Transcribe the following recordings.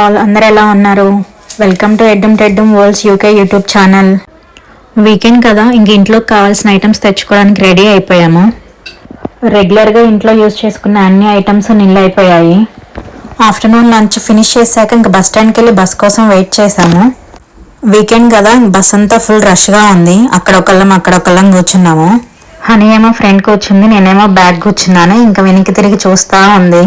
All, అందరు ఎలా ఉన్నారు? Welcome to Eddam Teddam worlds UK YouTube channel. Weekend కదా, ఇంక ఇంట్లోకి కావాల్సిన ఐటమ్స్ తెచ్చుకోవడానికి రెడీ అయిపోయాము. రెగ్యులర్గా ఇంట్లో యూజ్ చేసుకున్న అన్ని ఐటమ్స్ నిల్ అయిపోయాయి. ఆఫ్టర్నూన్ లంచ్ ఫినిష్ చేశాక ఇంక బస్ స్టాండ్కి వెళ్ళి బస్ కోసం వెయిట్ చేశాము. వీకెండ్ కదా, బస్ అంతా ఫుల్ రష్గా ఉంది. అక్కడొకళ్ళం కూర్చున్నాము. హనీ ఏమో ఫ్రంట్ కూర్చుంది, నేనేమో బ్యాక్ కూర్చున్నాను. ఇంకా వెనక్కి తిరిగి చూస్తూ ఉంది.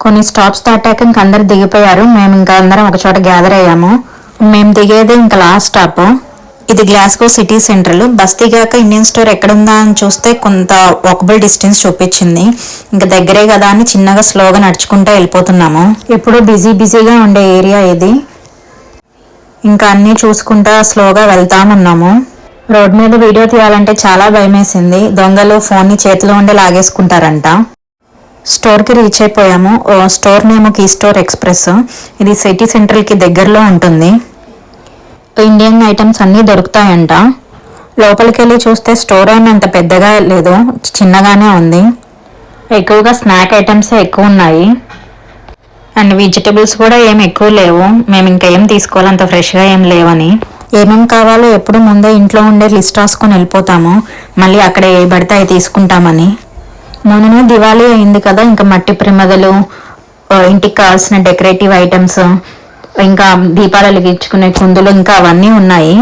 కొన్ని స్టాప్స్ దాటాక ఇంక అందరు దిగిపోయారు. మేము ఇంకా అందరం ఒక చోట గ్యాదర్ అయ్యాము. మేము దిగేదే ఇంకా లాస్ట్ స్టాప్. ఇది గ్లాస్గో సిటీ సెంటర్. బస్ దిగాక ఇండియన్ స్టోర్ ఎక్కడుందా అని చూస్తే కొంత వాకబుల్ డిస్టెన్స్ చూపించింది. ఇంకా దగ్గరే కదా అని చిన్నగా స్లోగా నడుచుకుంటూ వెళ్ళిపోతున్నాము. ఎప్పుడూ బిజీగా ఉండే ఏరియా ఇది. ఇంకా అన్నీ చూసుకుంటా స్లోగా వెళ్తామన్నాము. రోడ్ మీద వీడియో తీయాలంటే చాలా భయమేసింది. దొంగలు ఫోన్ని చేతిలో ఉండి లాగేసుకుంటారంట. స్టోర్కి రీచ్ అయిపోయాము. Store name key store express. ఇది సిటీ సెంట్రల్కి దగ్గరలో ఉంటుంది. ఇండియన్ ఐటమ్స్ అన్నీ దొరుకుతాయంట. లోపలికి వెళ్ళి చూస్తే స్టోర్ అయినా అంత పెద్దగా లేదు, చిన్నగానే ఉంది. ఎక్కువగా స్నాక్ ఐటమ్సే ఎక్కువ ఉన్నాయి. అండ్ వెజిటబుల్స్ కూడా ఏం ఎక్కువ లేవు. మేము ఇంకా ఏం తీసుకోవాలి, అంత ఫ్రెష్గా ఏం లేవని. ఏమేమి కావాలో ఎప్పుడు ముందే ఇంట్లో ఉండే లిస్ట్ రాసుకొని వెళ్ళిపోతాము. మళ్ళీ అక్కడ ఏ పడితే అవి తీసుకుంటామని. మొన్ననే దివాళీ అయింది కదా, ఇంకా మట్టి ప్రమిదలు, ఇంటికి కావాల్సిన డెకరేటివ్ ఐటమ్స్, ఇంకా దీపాలు వెలిగించుకునే కుందులు, ఇంకా అవన్నీ ఉన్నాయి.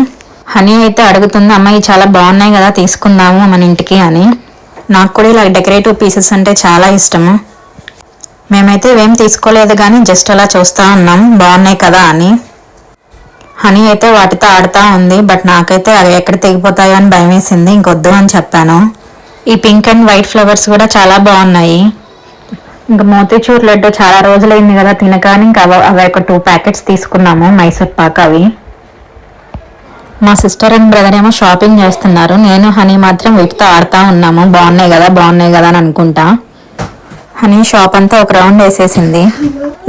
హనీ అయితే అడుగుతుంది, అమ్మాయి చాలా బాగున్నాయి కదా, తీసుకుందాము మన ఇంటికి అని. నాకు కూడా ఇలా డెకరేటివ్ పీసెస్ అంటే చాలా ఇష్టము. మేమైతే ఇవేం తీసుకోలేదు కానీ జస్ట్ అలా చూస్తూ ఉన్నాం బాగున్నాయి కదా అని. హనీ అయితే వాటితో ఆడుతూ ఉంది. బట్ నాకైతే అవి ఎక్కడ తెగిపోతాయో అని భయం వేసింది. ఇంకొద్దు అని చెప్పాను. ఈ పింక్ అండ్ వైట్ ఫ్లవర్స్ కూడా చాలా బాగున్నాయి. ఇంకా మోతీచూర్ లడ్డు చాలా రోజులైంది కదా తినకాని, ఇంకా అవి ఒక 2 ప్యాకెట్స్ తీసుకున్నాము, మైసూర్ పాక్ అవి. మా సిస్టర్ అండ్ బ్రదర్ ఏమో షాపింగ్ చేస్తున్నారు. నేను హనీ మాత్రం వీటితో ఆడుతూ ఉన్నాము. బాగున్నాయి కదా అని అనుకుంటా. హనీ షాప్ అంతా ఒక రౌండ్ వేసేసింది.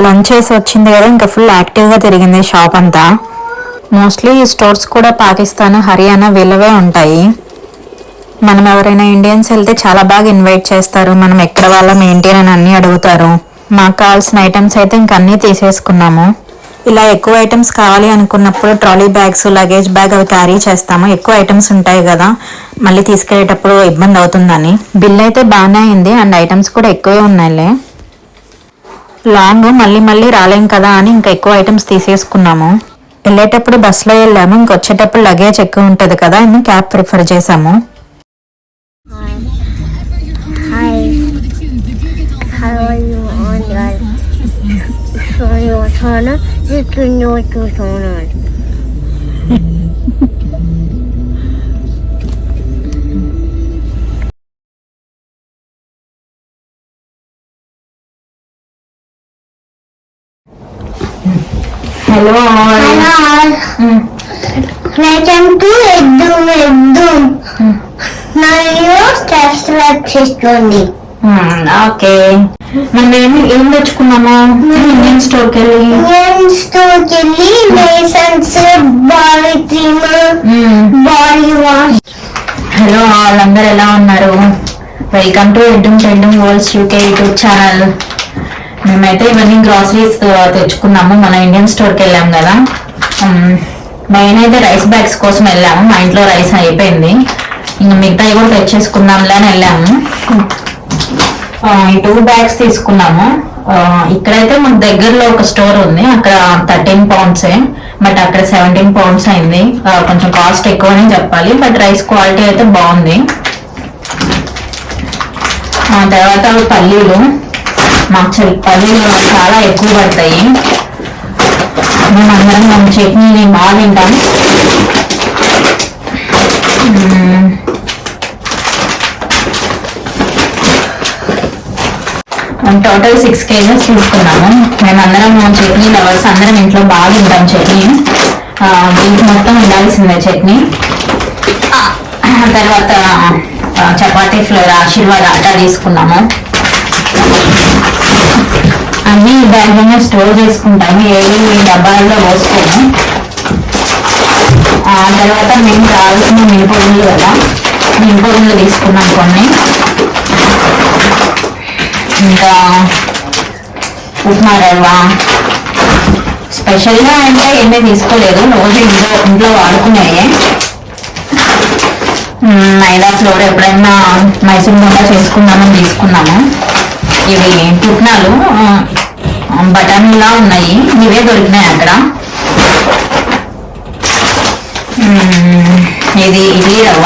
లంచ్ చేసి వచ్చింది కదా, ఇంకా ఫుల్ యాక్టివ్గా తిరిగింది షాప్ అంతా. మోస్ట్లీ ఈ స్టోర్స్ కూడా పాకిస్తాన్, హర్యానా వీళ్ళవే ఉంటాయి. మనం ఎవరైనా ఇండియన్స్ వెళ్తే చాలా బాగా ఇన్వైట్ చేస్తారు. మనం ఎక్కడ వాళ్ళం ఏంటి అని అన్నీ అడుగుతారు. మాకు కావాల్సిన ఐటమ్స్ అయితే ఇంక అన్నీ తీసేసుకున్నాము. ఇలా ఎక్కువ ఐటమ్స్ కావాలి అనుకున్నప్పుడు ట్రాలీ బ్యాగ్స్, లగేజ్ బ్యాగ్ అవి క్యారీ చేస్తాము. ఎక్కువ ఐటమ్స్ ఉంటాయి కదా, మళ్ళీ తీసుకెళ్ళేటప్పుడు ఇబ్బంది అవుతుందని. బిల్ అయితే బాగానే అయింది అండ్ ఐటమ్స్ కూడా ఎక్కువే ఉన్నాయిలే. లాంగ్ మళ్ళీ రాలేం కదా అని ఇంకా ఎక్కువ ఐటమ్స్ తీసేసుకున్నాము. వెళ్ళేటప్పుడు బస్సులో వెళ్ళాము. ఇంకొచ్చేటప్పుడు లగేజ్ ఎక్కువ ఉంటుంది కదా అని క్యాబ్ ప్రిఫర్ చేసాము. Hello welcome to Eddam. Subscribe చేసుకోండి. ఓకే, మనం ఏం తెచ్చుకున్నాము? ఇండియన్ స్టోర్కి వెళ్ళి లేసన్స్, body cream, body wash. Hello వాళ్ళందరూ ఎలా ఉన్నారు? Welcome to Eddam Teddam worlds UK YouTube channel. మేమైతే ఇవన్నీ గ్రాసరీస్ తెచ్చుకున్నాము. మన ఇండియన్ స్టోర్కి వెళ్ళాం కదా. మెయిన్ అయితే రైస్ బ్యాగ్స్ కోసం వెళ్ళాము. మా ఇంట్లో రైస్ అయిపోయింది. ఇంకా మిగతాయి కూడా తెచ్చేసుకుందాంలే అని వెళ్ళాము. ఈ 2 బ్యాగ్స్ తీసుకున్నాము. ఇక్కడైతే మాకు దగ్గరలో ఒక స్టోర్ ఉంది, అక్కడ 13 పౌండ్సే, బట్ అక్కడ 17 పౌండ్స్ అయింది. కొంచెం కాస్ట్ ఎక్కువనే చెప్పాలి, బట్ రైస్ క్వాలిటీ అయితే బాగుంది. తర్వాత పల్లీలు, మాకు పల్లీలు చాలా ఎక్కువ పడతాయి. మేము చట్నీని బాగా తింటాం. టోటల్ 6 kgs తీసుకున్నాము. మేమందరం చట్నీ లవర్స్, అందరం ఇంట్లో బాగా తింటాం చట్నీ. వీటి మొత్తం ఉండాల్సిందే చట్నీ. తర్వాత చపాతీ ఫ్లోర్, ఆశీర్వాద్ ఆటా తీసుకున్నాము. అన్నీ బ్యాగ్లోనే స్టోర్ చేసుకుంటాము, ఏవి డబ్బాల్లో పోసుకోము. తర్వాత మేము కావాల్సిన మినపగుళ్ళు కదా, మినపగుళ్ళు తీసుకున్నాం కొన్ని. ఇంకా ఉప్మా రవ్వ, స్పెషల్గా అంటే ఏమీ తీసుకోలేదు, రోజు ఇంట్లో వాడుకునేవి. మైదా ఫ్లోర్ ఎప్పుడైనా మైసూర్ బోండా చేసుకుందామని తీసుకున్నాము. ఇవి పుట్నాలు బఠానీలా ఉన్నాయి, ఇవే దొరికినాయి అక్కడ. ఇది ఇడ్లీ రవ్వ,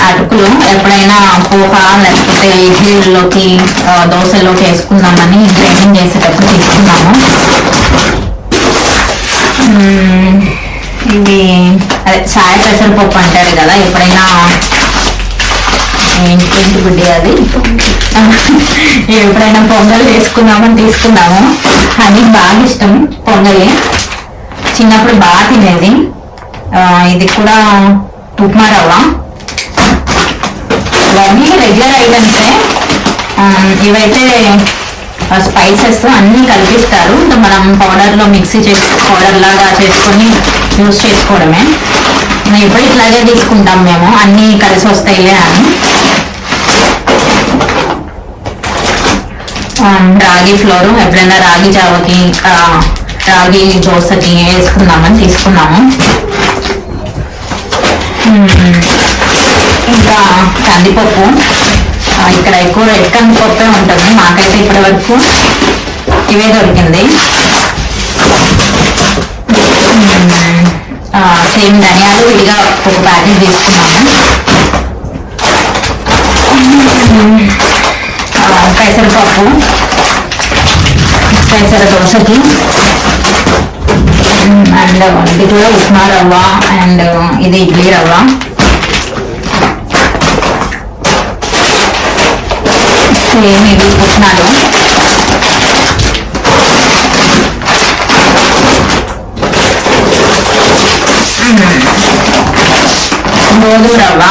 అటుకులు ఎప్పుడైనా పోహ లేకపోతే ఇడ్లీలోకి దోశలోకి వేసుకుందామని గ్రైండింగ్ చేసేటప్పుడు తీసుకున్నాము. ఇవి అదే చాయ్ పెసరపప్పు అంటారు కదా, ఎప్పుడైనా ఏంటి గుడ్డి అది ఎప్పుడైనా పొంగల్ వేసుకుందామని తీసుకున్నాము. అది బాగా ఇష్టం పొంగలి, చిన్నప్పుడు బాగా తినేది. ఇది కూడా ఉప్మా రవ్వ. ఇవన్నీ రెగ్యులర్ ఐటమ్సే. ఇవైతే స్పైసెస్ అన్నీ కలిపిస్తారు, మనం పౌడర్లో మిక్సీ చేసి పౌడర్ లాగా చేసుకొని యూజ్ చేసుకోవడమే. ఎప్పుడు ఇట్లాగే తీసుకుంటాం మేము, అన్నీ కలిసి వస్తాయిలే అని. రాగి ఫ్లోరు ఎప్పుడైనా రాగి జావకి రాగి దోశకి వేసుకుందామని తీసుకున్నాము. ఇంకా కందిపప్పు, ఇక్కడ ఎక్కువ రెడ్ కందిపప్పే ఉంటుంది, మాకైతే ఇప్పటి వరకు ఇవే దొరికింది. సేమ్ ధనియాలు విడిగా ఒక ప్యాకెట్ తీసుకున్నాము. పెసరపప్పు పెసర దోశకి, అండ్ ఇది కూడా ఉప్మా రవ్వ, అండ్ ఇది ఇడ్లీ రవ్వ. సేమ్ ఇది పుట్నాలు, గోధుమ రవ్వ,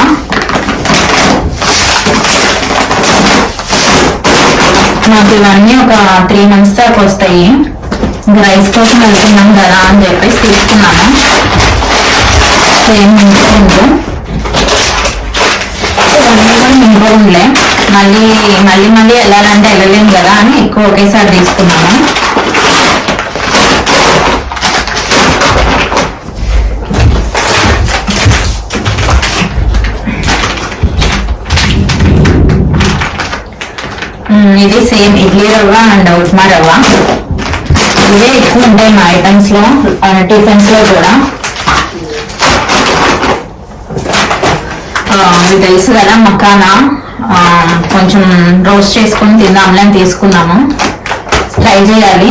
మాకు ఇవన్నీ ఒక 3 months దాకా వస్తాయి. రైస్ కోసం వెళ్తున్నాం కదా అని చెప్పేసి తీసుకున్నాను. సేమ్ మించుకుంటూ ఇంట్లో ఉండలే, మళ్ళీ మళ్ళీ మళ్ళీ వెళ్ళాలంటే వెళ్ళలేము కదా అని ఎక్కువ ఒకేసారి తీసుకున్నాను. ఇది సేమ్ ఇడ్లీ రవ్వ అండ్ ఉప్మా రవ్వ. ఇవే ఎక్కువ ఉంటాయి మా ఐటమ్స్ లో, టిఫిన్స్ లో కూడా. ఇది తెలుసు కదా మకానా, కొంచెం రోస్ట్ చేసుకొని తిందాంలే అని తీసుకున్నాము. ట్రై చేయాలి.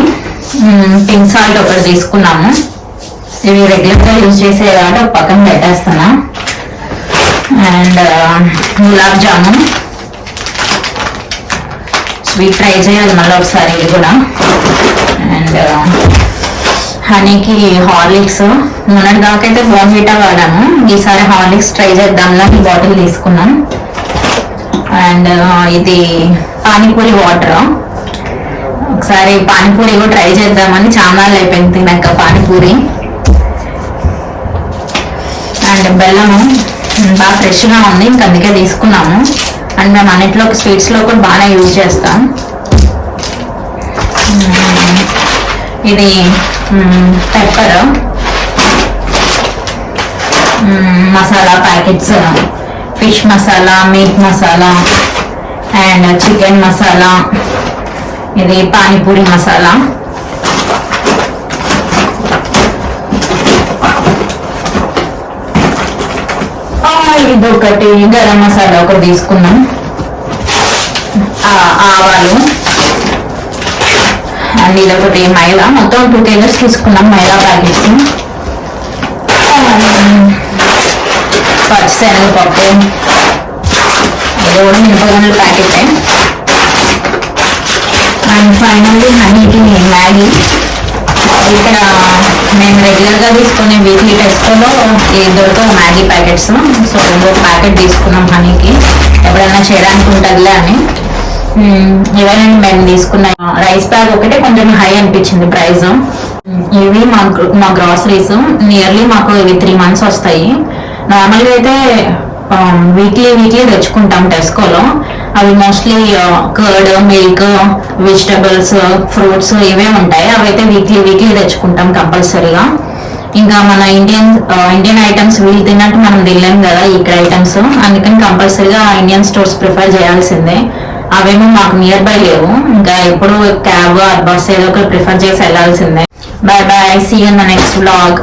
పింక్ సాల్ట్ ఒకటి తీసుకున్నాము. ఇవి రెగ్యులర్గా యూజ్ చేసే కాబట్టి ఒక పక్కన పెట్టేస్తున్నా. అండ్ గులాబ్ జామున్, ఇవి ట్రై చేయాలి మళ్ళీ ఒకసారి ఇది కూడా. అండ్ హనీకి హార్లిక్స్, మొన్నటి దాకా అయితే బోర్న్విటా వాడాము, ఈసారి హార్లిక్స్ ట్రై చేద్దాంలా ఈ బాటిల్ తీసుకున్నాం. అండ్ ఇది పానీపూరి వాటర్, ఒకసారి పానీపూరి కూడా ట్రై చేద్దామని చాలా అయిపోయింది తిన్నాక పానీపూరి. అండ్ బెల్లము బాగా ఫ్రెష్గా ఉంది, ఇంక అందుకే తీసుకున్నాము. అండ్ మేము అన్నిట్లో స్వీట్స్లో కూడా బాగానే యూజ్ చేస్తాం. ఇది pepper, masala packets, fish masala, meet masala and chicken masala, ఇది పానీపూరి మసాలా. ఇది ఒకటి గరం మసాలా ఒకటి తీసుకున్నాం. ఆవాలు, అండ్ ఇది ఒకటి మైదా, మొత్తం 2 kgs తీసుకున్నాం మైదా ప్యాకెట్స్. పచ్చిశనగపప్పు, ఇది కూడా మినపగుండ్ల ప్యాకెటే. అండ్ ఫైనల్లీ హనీకి మ్యాగీ. ఇక్కడ మేము రెగ్యులర్గా తీసుకునే వీక్లీ టెస్ట్లో ఇది దొరకవు మ్యాగీ ప్యాకెట్స్, సో ఇంకొక ప్యాకెట్ తీసుకున్నాం హనీకి, ఎప్పుడైనా చేయడానికి ఉంటుందిలే అని. ఇవేనండి మేము తీసుకున్న రైస్ బ్యాగ్. ఒకటే కొంచెం హై అనిపించింది ప్రైస్. ఇవి మా గ్రాసరీస్, నియర్లీ మాకు ఇవి 3 months వస్తాయి. నార్మల్గా అయితే వీక్లీ తెచ్చుకుంటాం టెస్కోలో, అవి mostly curd, milk, vegetables, fruits ఇవే ఉంటాయి. అవైతే వీక్లీ తెచ్చుకుంటాం కంపల్సరీగా. ఇంకా మన ఇండియన్ ఐటమ్స్ వీళ్ళు తిన్నట్టు మనం తినలేం కదా ఇక్కడ ఐటమ్స్, అందుకని కంపల్సరీగా ఇండియన్ స్టోర్స్ ప్రిఫర్ చేయాల్సిందే. అవేమో మాకు నియర్ బై లేవు, ఇంకా ఎప్పుడు క్యాబ్ ఆర్ బస్ ఏదో ఒకటి ప్రిఫర్ చేసి వెళ్ళాల్సిందే. Bye bye, see you in the next vlog.